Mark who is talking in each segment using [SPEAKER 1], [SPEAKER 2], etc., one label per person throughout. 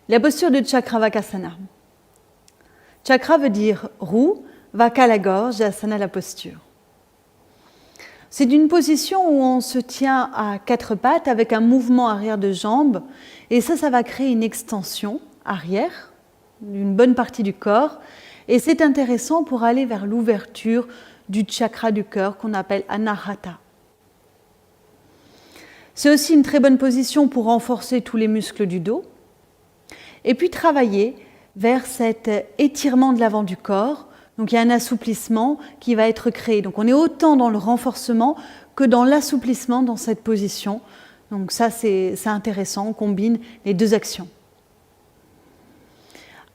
[SPEAKER 1] La posture de Chakravakasana. Chakra veut dire roue, vaka la gorge et asana la posture. C'est une position où on se tient à quatre pattes avec un mouvement arrière de jambes et ça va créer une extension arrière d'une bonne partie du corps et c'est intéressant pour aller vers l'ouverture du chakra du cœur qu'on appelle Anahata. C'est aussi une très bonne position pour renforcer tous les muscles du dos et puis travailler vers cet étirement de l'avant du corps. Donc il y a un assouplissement qui va être créé. Donc on est autant dans le renforcement que dans l'assouplissement dans cette position. Donc ça c'est intéressant, on combine les deux actions.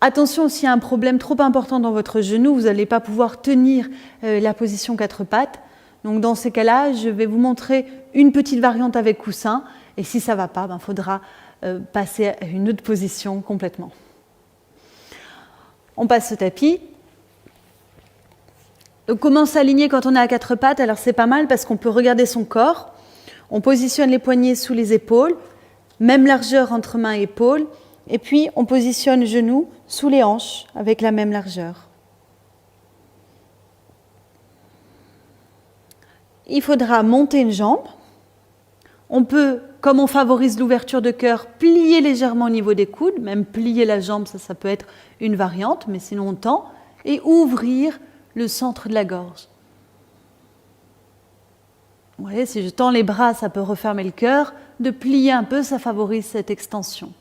[SPEAKER 1] Attention, s'il y a un problème trop important dans votre genou, vous n'allez pas pouvoir tenir la position quatre pattes. Donc dans ces cas-là, je vais vous montrer une petite variante avec coussin. Et si ça ne va pas, il faudra passer à une autre position complètement. On passe au tapis. Donc, comment s'aligner quand on est à quatre pattes? Alors c'est pas mal parce qu'on peut regarder son corps. On positionne les poignets sous les épaules, même largeur entre mains et épaules. Et puis on positionne les genoux sous les hanches avec la même largeur. Il faudra monter une jambe. On peut, comme on favorise l'ouverture de cœur, plier légèrement au niveau des coudes, même plier la jambe, ça peut être une variante, mais sinon on tend, et ouvrir le centre de la gorge. Vous voyez, si je tends les bras, ça peut refermer le cœur. De plier un peu, ça favorise cette extension.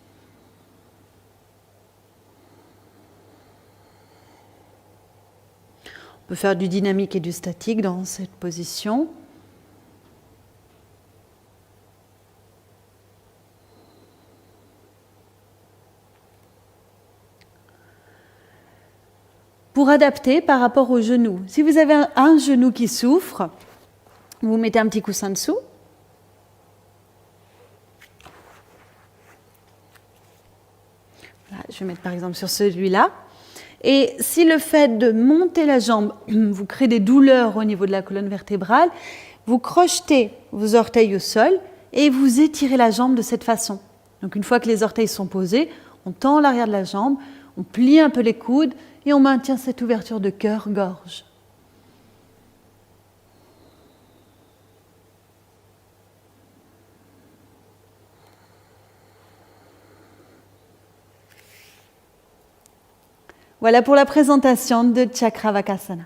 [SPEAKER 1] On peut faire du dynamique et du statique dans cette position. Pour adapter par rapport au genou. Si vous avez un genou qui souffre, vous mettez un petit coussin dessous. Voilà, je vais mettre par exemple sur celui-là. Et si le fait de monter la jambe vous crée des douleurs au niveau de la colonne vertébrale, vous crochetez vos orteils au sol et vous étirez la jambe de cette façon. Donc une fois que les orteils sont posés, on tend l'arrière de la jambe, on plie un peu les coudes et on maintient cette ouverture de cœur-gorge. Voilà pour la présentation de Chakravakasana.